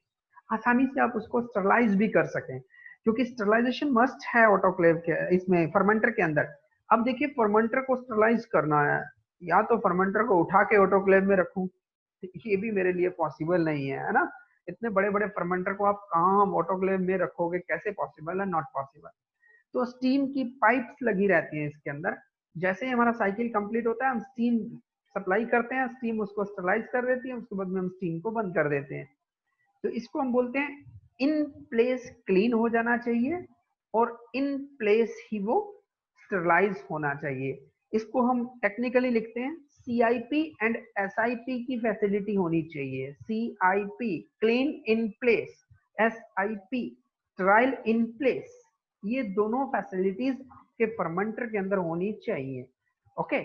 आसानी से आप उसको स्टेरलाइज भी कर सकें, क्योंकि स्टेरलाइजेशन मस्ट है ऑटोक्लेव के इसमें फर्मेंटर के अंदर। अब देखिए फर्मेंटर को स्टेरलाइज करना है, या तो फर्मेंटर को उठा के ऑटोक्लेव में रखूं, ये भी मेरे लिए पॉसिबल नहीं है ना। इतने बड़े बड़े फर्मेंटर को आप कहाँ ऑटोक्लेव में रखोगे, कैसे पॉसिबल है? Not possible. तो स्टीम की पाइप्स लगी रहती हैं इसके अंदर, जैसे ही हमारा साइकिल कंप्लीट होता है हम स्टीम सप्लाई करते हैं, स्टीम उसको स्टरलाइज कर देती है, उसके बाद में हम स्टीम को बंद कर देते हैं। तो इसको हम बोलते हैं इन प्लेस क्लीन हो जाना चाहिए, और इन प्लेस ही वो स्टरलाइज होना चाहिए। इसको हम टेक्निकली लिखते हैं सीआईपी एंड एसआईपी की फैसिलिटी होनी चाहिए। CIP clean in place, SIP Sterlite in place, ये दोनों फैसिलिटीज के फर्मेंटर के अंदर होनी चाहिए। ओके,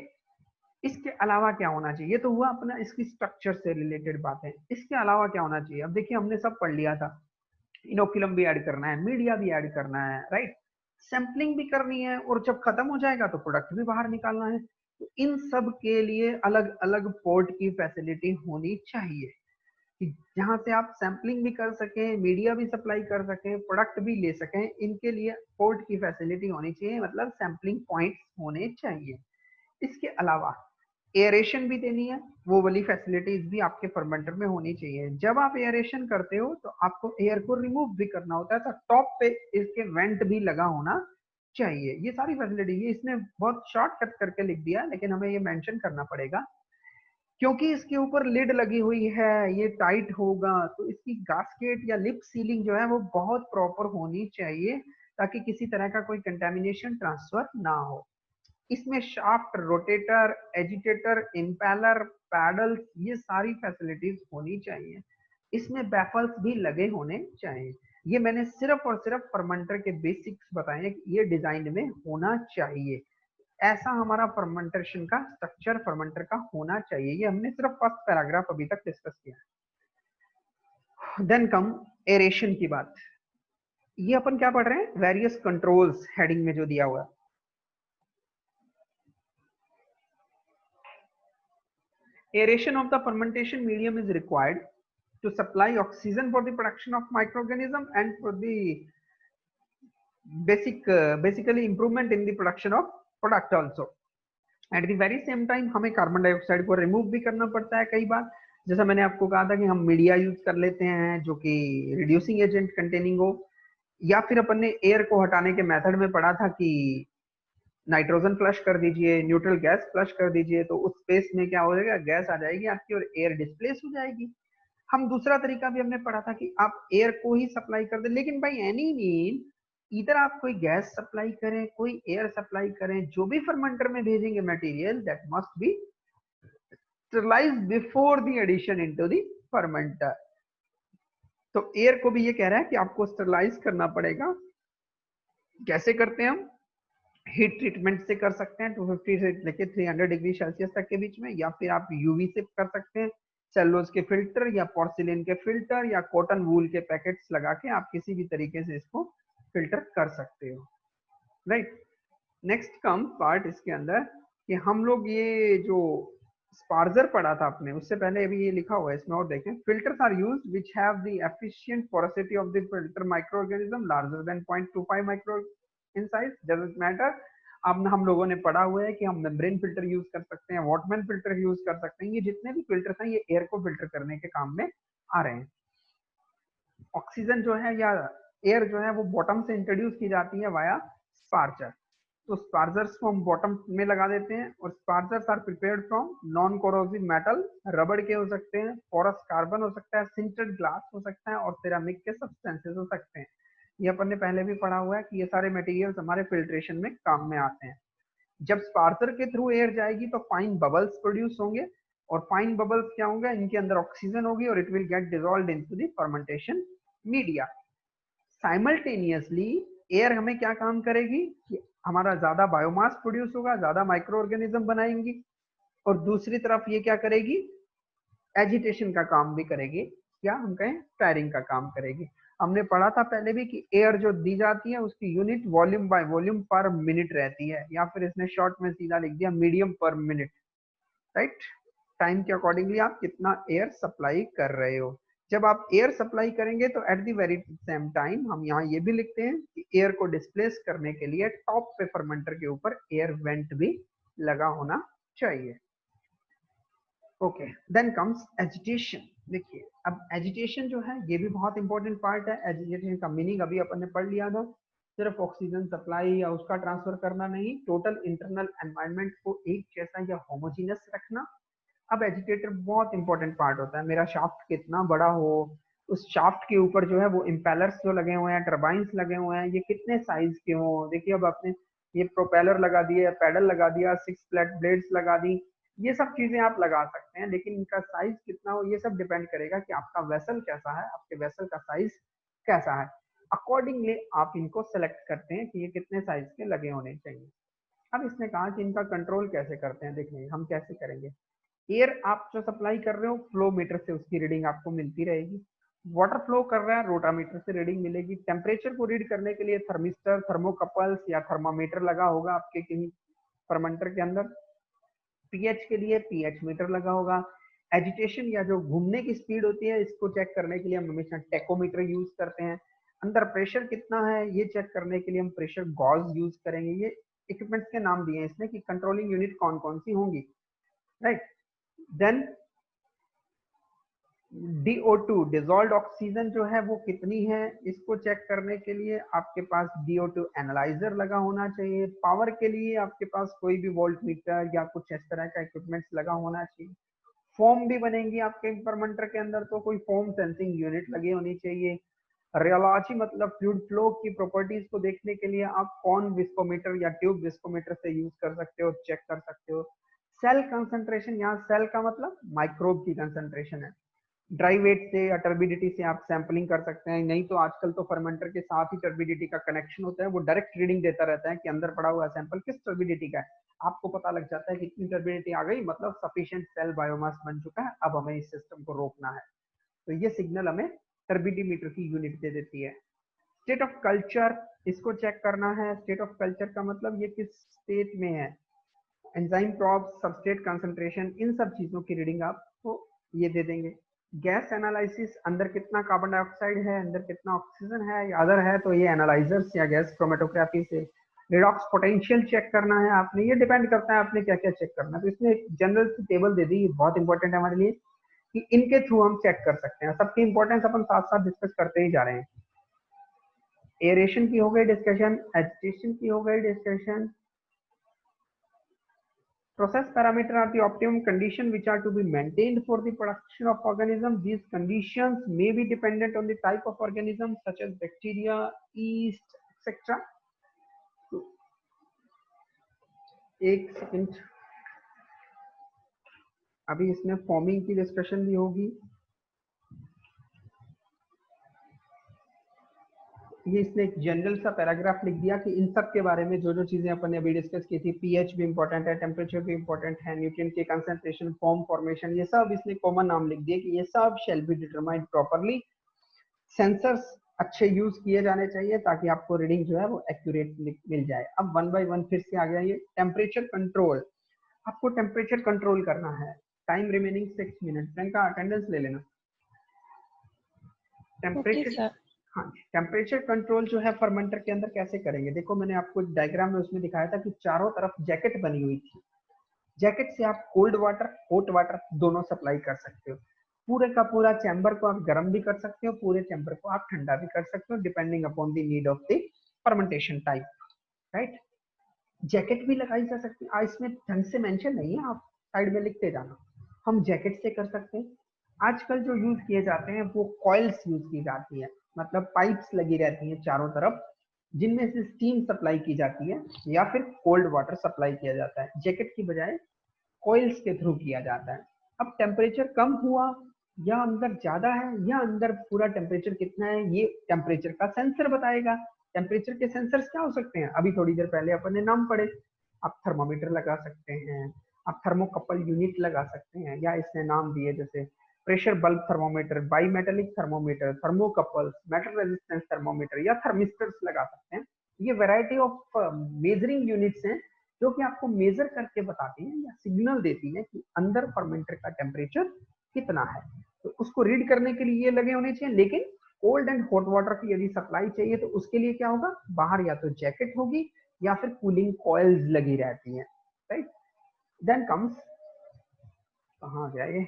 इसके अलावा क्या होना चाहिए? ये तो हुआ अपना इसकी स्ट्रक्चर से रिलेटेड बातें। इसके अलावा क्या होना चाहिए? अब देखिए हमने सब पढ़ लिया था, इनोकुलम भी ऐड करना है, मीडिया भी ऐड करना है, राइट, सैंपलिंग भी करनी है, और जब खत्म हो जाएगा तो प्रोडक्ट भी बाहर निकालना है। तो इन सब के लिए अलग अलग पोर्ट की फैसिलिटी होनी चाहिए, कि जहां से आप सैंपलिंग भी कर सकें, मीडिया भी सप्लाई कर सकें, प्रोडक्ट भी ले सकें। इनके लिए पोर्ट की फैसिलिटी होनी चाहिए, मतलब सैंपलिंग पॉइंट्स होने चाहिए। इसके अलावा एयरेशन भी देनी है, वो वाली फैसिलिटीज भी आपके फर्मेंटर में होनी चाहिए। जब आप एयरेशन करते हो तो आपको एयर को रिमूव भी करना होता है, तो टॉप पे इसके वेंट भी लगा होना चाहिए। ये सारी फैसिलिटी, ये इसने बहुत शॉर्टकट करके लिख दिया, लेकिन हमें ये मेंशन करना पड़ेगा, क्योंकि इसके ऊपर लिड लगी हुई है, ये टाइट होगा, तो इसकी गास्केट या लिप सीलिंग जो है वो बहुत प्रॉपर होनी चाहिए, ताकि किसी तरह का कोई कंटेमिनेशन ट्रांसफर ना हो। इसमें shaft, rotator, agitator, impeller, paddles, ये सारी फैसिलिटीज होनी चाहिए। इसमें बैफल्स भी लगे होने चाहिए। ये मैंने सिर्फ और सिर्फ फर्मेंटर के बेसिक्स बताए हैं कि ये डिजाइन में होना चाहिए। ऐसा हमारा फर्मेंटेशन का स्ट्रक्चर फर्मेंटर का होना चाहिए। ये हमने सिर्फ फर्स्ट पैराग्राफ अभी तक डिस्कस किया है। देन कम एरेशन की बात। ये अपन क्या पढ़ रहे हैं? वेरियस कंट्रोल्स हेडिंग में जो दिया हुआ है। Aeration of the fermentation medium is required to supply oxygen for the production of microorganism and for the basically improvement in the production of product also. At the very same time हमें कार्बन डाइऑक्साइड को रिमूव भी करना पड़ता है कई बार, जैसा मैंने आपको कहा था कि हम मीडिया यूज कर लेते हैं जो कि रिड्यूसिंग एजेंट कंटेनिंग हो, या फिर अपन ने एयर को हटाने के मेथड में पढ़ा था कि नाइट्रोजन फ्लश कर दीजिए, न्यूट्रल गैस फ्लश कर दीजिए, तो उस स्पेस में क्या हो जाएगा, गैस आ जाएगी आपकी और एयर डिस्प्लेस हो जाएगी। हम दूसरा तरीका भी हमने पढ़ा था कि आप एयर को ही सप्लाई कर दें, लेकिन भाई एनी मीन इधर आप कोई गैस सप्लाई करें, कोई एयर सप्लाई करें, जो भी फर्मेंटर में भेजेंगे material, that must be sterilised before the addition into the fermenter. तो एयर को भी ये कह रहा है कि आपको स्टरलाइज करना पड़ेगा। कैसे करते हैं हम? हीट ट्रीटमेंट से कर सकते हैं 250 से लेके 300 डिग्री सेल्सियस तक के बीच में, या फिर आप यूवी से कर सकते हैं, सेलोज के फिल्टर या पोर्सिलिन के फिल्टर या कॉटन वूल के पैकेट्स लगा के आप किसी भी तरीके से इसको फिल्टर कर सकते हो, राइट। नेक्स्ट कम पार्ट इसके अंदर कि हम लोग ये जो स्पार्जर पढ़ा था आपने, उससे पहले अभी ये लिखा हुआ है इसमें, और देखें, filters are used which have the efficient porosity of the filter microorganism larger than 0.25 micro in size, doesn't matter अब हम लोगों ने पढ़ा हुआ है कि हम मेम्ब्रेन फिल्टर यूज कर सकते हैं, वॉटमैन फिल्टर यूज कर सकते हैं। ये जितने भी फिल्टर्स हैं ये एयर को फिल्टर करने के काम में आ रहे हैं। ऑक्सीजन जो है या एयर जो है वो बॉटम से इंट्रोड्यूस की जाती है वाया स्पार्चर। तो स्पार्जर्स को हम बॉटम में लगा देते हैं और spargers are prepared from non corrosive metal, रबड़ के हो सकते हैं, पोरस कार्बन हो सकता है, सिंटेड ग्लास हो सकता है और सिरामिक के सब्सटेंसेस हो सकते हैं। ये अपन ने पहले भी पढ़ा हुआ है कि ये सारे मटेरियल्स हमारे फिल्ट्रेशन में काम में आते हैं। जब स्पार्सर के थ्रू एयर जाएगी तो फाइन बबल्स प्रोड्यूस होंगे और फाइन बबल्स क्या होंगे, इनके अंदर ऑक्सीजन होगी और it will get dissolved into the fermentation media. Simultaneously air हमें क्या काम करेगी कि हमारा ज्यादा बायोमास प्रोड्यूस होगा, ज्यादा माइक्रो ऑर्गेनिज्म बनाएंगी और दूसरी तरफ ये क्या करेगी, एजिटेशन का काम भी करेगी, या हम कहें फायरिंग का काम करेगी। हमने पढ़ा था पहले भी कि एयर जो दी जाती है उसकी यूनिट वॉल्यूम बाय वॉल्यूम पर मिनट रहती है, या फिर इसने शॉर्ट में सीधा लिख दिया मीडियम पर मिनट, राइट। टाइम के अकॉर्डिंगली आप कितना एयर सप्लाई कर रहे हो। जब आप एयर सप्लाई करेंगे तो at the very same time हम यहाँ ये भी लिखते हैं कि एयर को डिस्प्लेस करने के लिए टॉप पे फर्मेंटर के ऊपर एयर वेंट भी लगा होना चाहिए। Okay, then comes agitation. देखिए अब एजिटेशन जो है ये भी बहुत इंपॉर्टेंट पार्ट है। एजिटेशन का मीनिंग अभी अपन ने पढ़ लिया था, सिर्फ ऑक्सीजन सप्लाई या उसका ट्रांसफर करना नहीं, टोटल इंटरनल एनवायरनमेंट को एक जैसा या होमोजीनियस रखना। अब एजिटेटर बहुत इंपॉर्टेंट पार्ट होता है। मेरा शाफ्ट कितना बड़ा हो, उस शाफ्ट के ऊपर जो है वो इम्पेलर्स जो लगे हुए हैं, टर्बाइंस लगे हुए हैं, ये कितने साइज के हो। देखिए अब आपने ये प्रोपेलर लगा दिया, पैडल लगा दिया, 6 फ्लैट ब्लेड्स लगा दी, ये सब चीजें आप लगा सकते हैं, लेकिन इनका साइज कितना हो ये सब डिपेंड करेगा कि आपका वेसल कैसा है, आपके वेसल का साइज कैसा है। अकॉर्डिंगली आप इनको सेलेक्ट करते हैं कि ये कितने साइज के लगे होने चाहिए। अब इसने कहा कि इनका कंट्रोल कैसे करते हैं। देखिए हम कैसे करेंगे। एयर आप जो सप्लाई कर रहे हो फ्लो मीटर से उसकी रीडिंग आपको मिलती रहेगी। वाटर फ्लो कर रहा है, रोटामीटर से रीडिंग मिलेगी। टेम्परेचर को रीड करने के लिए थर्मिस्टर, थर्मोकपल्स या थर्मामीटर लगा होगा आपके किसी फर्मेंटर के अंदर। पीएच के लिए पीएच मीटर लगा होगा। एजिटेशन या जो घूमने की स्पीड होती है इसको चेक करने के लिए हम हमेशा टेकोमीटर यूज करते हैं। अंदर प्रेशर कितना है ये चेक करने के लिए हम प्रेशर गॉज यूज करेंगे। ये इक्विपमेंट्स के नाम दिए हैं इसने कि कंट्रोलिंग यूनिट कौन कौन सी होंगी, right. Then DO2 dissolved oxygen जो है वो कितनी है, इसको चेक करने के लिए आपके पास DO2 एनालाइजर लगा होना चाहिए। पावर के लिए आपके पास कोई भी वोल्ट मीटर या कुछ इस तरह का इक्विपमेंट्स लगा होना चाहिए। फॉर्म भी बनेंगी आपके फर्मेंटर के अंदर तो कोई फॉर्म सेंसिंग यूनिट लगी होनी चाहिए। रियोलॉजी मतलब फ्लूइड फ्लो की प्रॉपर्टीज को देखने के लिए आप कौन विस्कोमीटर या ट्यूब विस्कोमीटर से यूज कर सकते हो, चेक कर सकते हो। सेल कंसंट्रेशन, यहाँ सेल का मतलब माइक्रोब की कंसंट्रेशन है। ड्राई वेट से या टर्बिडिटी से आप सैंपलिंग कर सकते हैं, नहीं तो आजकल तो फर्मेंटर के साथ ही टर्बिडिटी का कनेक्शन होता है, वो डायरेक्ट रीडिंग देता रहता है कि अंदर पड़ा हुआ सैंपल किस टर्बिडिटी का है। आपको पता लग जाता है कि इतनी टर्बिडिटी आ गई मतलब सफिशिएंट सेल बायोमास बन चुका है, अब हमें इस सिस्टम को रोकना है। तो ये सिग्नल हमें टर्बिडीमीटर की यूनिट दे देती है। स्टेट ऑफ कल्चर, इसको चेक करना है। स्टेट ऑफ कल्चर का मतलब ये किस स्टेट में है। एंजाइम प्रॉब्स, सबस्ट्रेट कंसंट्रेशन, इन सब चीजों की रीडिंग आपको ये दे देंगे। गैस एनालिसिस, अंदर कितना कार्बन डाइऑक्साइड है, अंदर कितना ऑक्सीजन है या अदर है, तो ये एनालाइजर्स या गैस क्रोमेटोग्राफी से। रिडॉक्स पोटेंशियल चेक करना है आपने, ये डिपेंड करता है आपने क्या क्या चेक करना है। तो इसने एक जनरल सी टेबल दे दी, बहुत इंपॉर्टेंट है हमारे लिए कि इनके थ्रू हम चेक कर सकते हैं। सबकी इंपॉर्टेंस अपन साथ साथ डिस्कस करते ही जा रहे हैं। एरेशन की हो गई डिस्कशन, एजिटेशन की हो गई discussion. Process parameter are the optimum condition which are to be maintained for the production of organism. These conditions may be dependent on the type of organism such as bacteria, yeast, etc. तो एक सेकंड, अभी इसमें फॉर्मिंग की डिस्कशन भी होगी। ये इसने एक जनरल सा पैराग्राफ लिख दिया कि इन सब के बारे में जो जो चीजें अपन ने अभी डिस्कस की थी, पीएच भी इंपॉर्टेंट है, टेम्परेचर भी इंपॉर्टेंट है, न्यूट्रिएंट की कंसंट्रेशन, फॉर्म फॉर्मेशन, ये सब इसने कॉमन नाम लिख दिए कि ये सब shall be determined properly. Sensors अच्छे यूज किए जाने चाहिए ताकि आपको रीडिंग जो है वो एक्यूरेट मिल जाए। अब वन बाय वन फिर से आ गया ये टेम्परेचर कंट्रोल। आपको टेम्परेचर कंट्रोल करना है। टाइम रिमेनिंग 6 मिनट, का अटेंडेंस ले लेना। Okay, temperature, sir. हाँ, टेम्परेचर कंट्रोल जो है फर्मेंटर के अंदर कैसे करेंगे, देखो मैंने आपको एक डायग्राम में उसमें दिखाया था कि चारों तरफ जैकेट बनी हुई थी। जैकेट से आप कोल्ड वाटर हॉट वाटर दोनों सप्लाई कर सकते हो। पूरे का पूरा चैम्बर को आप गर्म भी कर सकते हो, पूरे चैम्बर को आप ठंडा भी कर सकते हो, depending upon the need of the fermentation type, right. Jacket भी लगाई जा सकती है, इसमें ढंग से मेंशन नहीं है, आप साइड में लिखते जाना। हम जैकेट से कर सकते हैं। आजकल जो यूज किए जाते हैं वो कॉइल्स यूज की जाती है, मतलब पाइप्स लगी रहती हैं चारों तरफ, जिनमें से स्टीम सप्लाई की जाती है या फिर कोल्ड वाटर सप्लाई किया जाता है। जैकेट की बजाय कॉइल्स के थ्रू किया जाता है। अब टेम्परेचर कम हुआ या अंदर ज्यादा है या अंदर पूरा टेम्परेचर कितना है, ये टेम्परेचर का सेंसर बताएगा। टेम्परेचर के सेंसर्स क्या हो सकते हैं, अभी थोड़ी देर पहले अपन ने नाम पढ़े। आप थर्मोमीटर लगा सकते हैं, आप थर्मोकपल यूनिट लगा सकते हैं, या इसने नाम दिए जैसे pressure bulb thermometer, by metallic thermometer, thermocouple, metal resistance thermometer या थर्मिस्टर्स लगा सकते हैं। ये वैरायटी ऑफ मेजरिंग यूनिट्स हैं जो कि आपको मेजर करके बताती है या सिग्नल देती है कि अंदर फर्मेंटर का टेम्परेचर कितना है। तो उसको रीड करने के लिए ये लगे होने चाहिए। लेकिन कोल्ड एंड हॉट वाटर की यदि सप्लाई चाहिए तो उसके लिए क्या होगा, बाहर या तो जैकेट होगी या फिर कूलिंग कॉइल्स लगी रहती हैं, राइट। देन कम्स, कहाँ गया ये,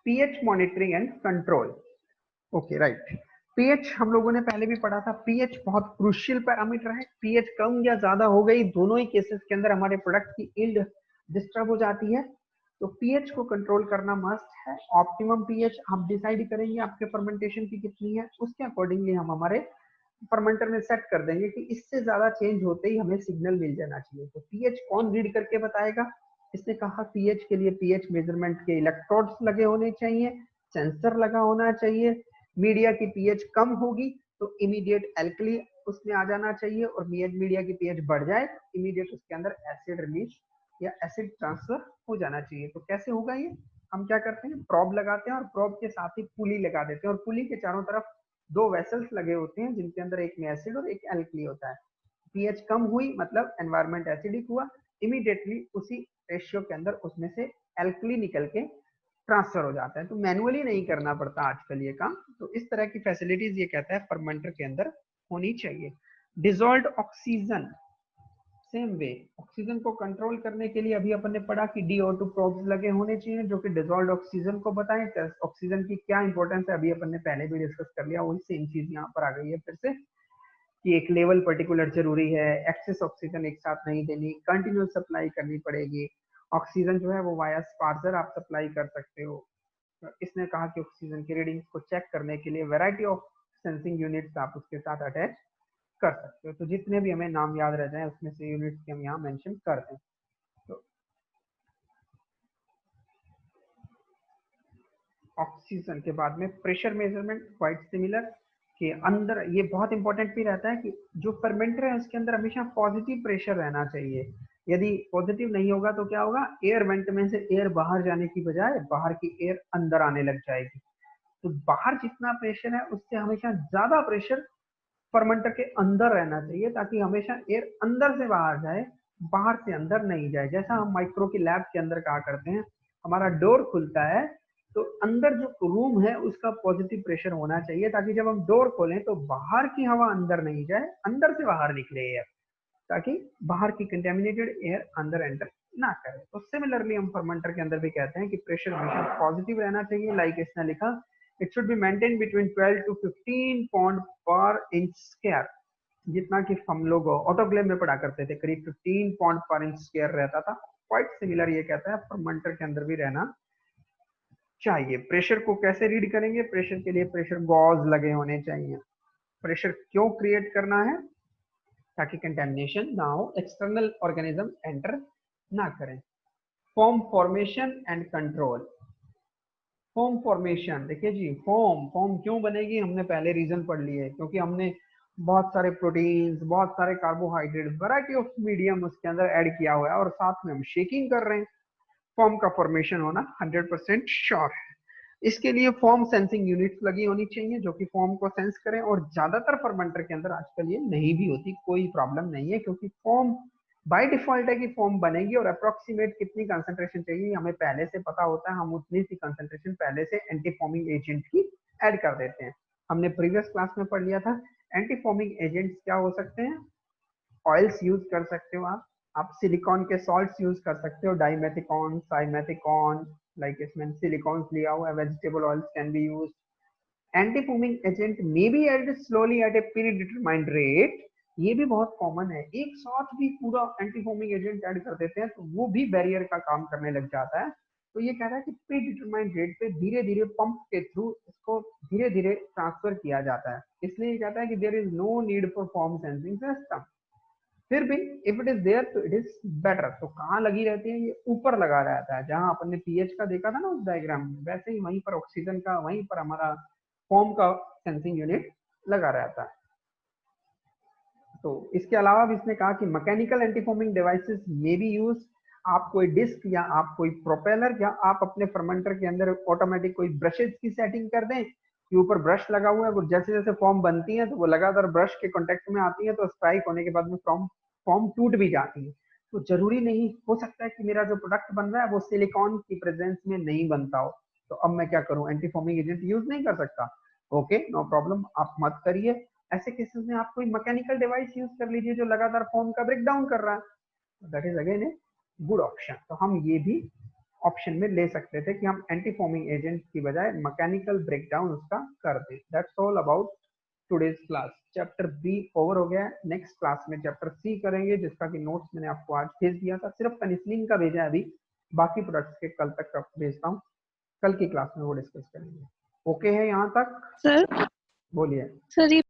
pH monitoring and control. Okay, right. PH हम लोगों ने पहले भी पढ़ा था, पीएच बहुत क्रूशियल पैरामीटर है। पीएच कम या ज्यादा हो गई, दोनों ही केसेस के अंदर हमारे प्रोडक्ट की यील्ड डिस्टर्ब हो जाती है। तो पीएच को कंट्रोल करना मस्ट है। ऑप्टिमम पीएच आप डिसाइड करेंगे आपके फर्मेंटेशन की कितनी है, उसके अकॉर्डिंगली हम हमारे फर्मेंटर में सेट कर देंगे कि इससे ज्यादा चेंज होते ही हमें सिग्नल मिल जाना चाहिए। तो पीएच कौन रीड करके बताएगा, इसने कहा पीएच के लिए पीएच मेजरमेंट के इलेक्ट्रोड्स लगे होने चाहिए, सेंसर लगा होना चाहिए। मीडिया की पीएच कम होगी तो इमीडिएट एल्कली उसमें आ जाना चाहिए, और मीडिया की पीएच बढ़ जाए इमीडिएट उसके अंदर एसिड रिलीज या एसिड ट्रांसफर हो जाना चाहिए। तो कैसे होगा ये, हम क्या करते हैं, प्रोब लगाते हैं और प्रोब के साथ ही पुली लगा देते हैं, और पुली के चारों तरफ दो वेसल्स लगे होते हैं जिनके अंदर एक में एसिड और एक एल्कली होता है। पीएच कम हुई मतलब एनवायरमेंट एसिडिक हुआ, इमीडिएटली उसी रेशियो के अंदर उसमें से एल्कली निकल के ट्रांसफर हो जाता है। तो मैनुअली नहीं करना पड़ता आजकल ये काम। तो इस तरह की फैसिलिटीज ये कहता है फर्मेंटर के अंदर होनी चाहिए। Dissolved oxygen, same way oxygen को कंट्रोल करने के लिए अभी अपन ने पढ़ा कि DO2 प्रोब्स लगे होने चाहिए जो कि डिजोल्व्ड ऑक्सीजन को बताएं ऑक्सीजन की क्या इंपॉर्टेंस है, अभी अपन ने पहले भी डिस्कस कर लिया, वही सेम चीज यहाँ पर आ गई है फिर से कि एक लेवल पर्टिकुलर जरूरी है, एक्सेस ऑक्सीजन एक साथ नहीं देनी, कंटिन्यूस सप्लाई करनी पड़ेगी। ऑक्सीजन जो है वो वाया स्पार्जर आप सप्लाई कर सकते हो। इसने कहा कि ऑक्सीजन की रीडिंग्स को चेक करने के लिए वैरायटी ऑफ सेंसिंग यूनिट्स आप उसके साथ अटैच कर सकते हो। तो जितने भी हमें नाम याद रह जाए उसमें से यूनिट्स की हम यहाँ मेंशन कर दें। तो ऑक्सीजन के बाद में प्रेशर मेजरमेंट क्वाइट सिमिलर के अंदर ये बहुत इंपॉर्टेंट भी रहता है कि जो फर्मेंटर है उसके अंदर हमेशा पॉजिटिव प्रेशर रहना चाहिए। यदि पॉजिटिव नहीं होगा तो क्या होगा, एयर वेंट में से एयर बाहर जाने की बजाय बाहर की एयर अंदर आने लग जाएगी। तो बाहर जितना प्रेशर है उससे हमेशा ज्यादा प्रेशर फर्मेंटर के अंदर रहना चाहिए ताकि हमेशा एयर अंदर से बाहर जाए, बाहर से अंदर नहीं जाए। जैसा हम माइक्रो की लैब के अंदर कहा करते हैं, हमारा डोर खुलता है तो अंदर जो रूम है उसका पॉजिटिव प्रेशर होना चाहिए ताकि जब हम डोर खोलें तो बाहर की हवा अंदर नहीं जाए, अंदर से बाहर निकले एयर, ताकि बाहर की कंटेमिनेटेड एयर अंदर एंटर ना करे। तो सिमिलरली हम फर्मेंटर के अंदर भी कहते हैं कि प्रेशर हमेशा पॉजिटिव रहना चाहिए। लाइक इसने लिखा it should be maintain between 12 to 15 pond पर इंच स्क्वायर, जितना कि हम लोग ऑटोक्लेव में पढ़ा करते थे करीब 15 पॉन्ड पर इंच स्क्वायर रहता था। क्वाइट सिमिलर ये कहता है फर्मेंटर के अंदर भी रहना चाहिए। प्रेशर को कैसे रीड करेंगे, प्रेशर के लिए प्रेशर गॉज लगे होने चाहिए। प्रेशर क्यों क्रिएट करना है, ताकि कंटेमिनेशन ना हो, एक्सटर्नल ऑर्गेनिज्म एंटर ना करें। Form formation and control. Form formation, देखिए जी, फॉर्म फॉर्म क्यों बनेगी, हमने पहले रीजन पढ़ लिए, क्योंकि हमने बहुत सारे प्रोटीन्स, बहुत सारे कार्बोहाइड्रेट, वैरायटी ऑफ मीडियम उसके अंदर ऐड किया हुआ है और साथ में हम शेकिंग कर रहे हैं। फॉर्म का फॉर्मेशन होना 100% श्योर है। इसके लिए फॉर्म सेंसिंग यूनिट्स लगी होनी चाहिए जो कि फॉर्म को सेंस करें, और ज्यादातर फर्मेंटर के अंदर आजकल ये नहीं भी होती, कोई प्रॉब्लम नहीं है, क्योंकि फॉर्म बाय डिफॉल्ट है कि फॉर्म बनेगी और अप्रोक्सीमेट कितनी कंसंट्रेशन चाहिए हमें पहले से पता होता है, हम उतनी सी कंसंट्रेशन पहले से एंटी फॉर्मिंग एजेंट की ऐड कर देते हैं। हमने प्रीवियस क्लास में पढ़ लिया था एंटी फॉर्मिंग एजेंट्स क्या हो सकते हैं। ऑयल्स यूज कर सकते हो आप सिलिकॉन के सॉल्ट्स यूज कर सकते हो, डाइमेथिकॉन, साइमेथिकॉन, लाइक इसमें सिलिकॉन लिया हुआ है, vegetable oils can be use. Anti-foaming agent may be added slowly at a predetermined rate, ये भी बहुत कॉमन है, एक साथ भी पूरा एंटी-फोमिंग एजेंट ऐड कर देते हैं तो वो भी बैरियर का काम करने लग जाता है। तो ये कह रहा है कि प्री डिटरमाइंड रेट पे धीरे धीरे पंप के थ्रू इसको धीरे धीरे ट्रांसफर किया जाता है, इसलिए ये कहता है कि there is no need for foam sensing system. फिर भी इफ इट इज देयर तो इट इज बेटर। तो कहाँ लगी रहती है, ये ऊपर लगा रहता है, जहां अपन ने पीएच का देखा था ना उस डायग्राम में, वैसे ही वहीं पर ऑक्सीजन का, वहीं पर हमारा फॉर्म का सेंसिंग यूनिट लगा रहता है। तो इसके अलावा भी इसने कहा कि mechanical antifoaming devices may be use, आप कोई डिस्क या आप कोई प्रोपेलर या आप अपने फर्मेंटर के अंदर ऑटोमेटिक कोई ब्रशेज की सेटिंग कर दें कि ऊपर ब्रश लगा हुआ है, वो जैसे जैसे फॉर्म बनती है तो वो लगातार ब्रश के कांटेक्ट में आती है, तो स्ट्राइक होने के बाद में फॉर्म टूट भी जाती है। तो जरूरी नहीं, हो सकता है कि मेरा जो प्रोडक्ट बन रहा है वो सिलिकॉन की प्रेजेंस में नहीं बनता हो, तो अब मैं क्या करूं, एंटीफॉर्मिंग एजेंट यूज नहीं कर सकता। ओके, नो प्रॉब्लम, आप मत करिए। ऐसे केसेस में आप कोई मैकेनिकल डिवाइस यूज कर लीजिए जो लगातार फॉर्म का ब्रेक डाउन कर रहा है, that is again a good option. तो हम ये भी ऑप्शन में ले सकते थे कि हम एंटी फॉर्मिंग एजेंट की बजाय मैकेनिकल ब्रेकडाउन उसका कर दें। That's all about today's class. Chapter B over हो गया है, नेक्स्ट क्लास में चैप्टर सी करेंगे, जिसका कि नोट्स मैंने आपको आज भेज दिया था, सिर्फ पेनिसिलिन का भेजा है अभी, बाकी प्रोडक्ट्स के कल तक भेजता हूँ, कल की क्लास में वो डिस्कस करेंगे। ओके है यहाँ तक? सर बोलिए। सर ये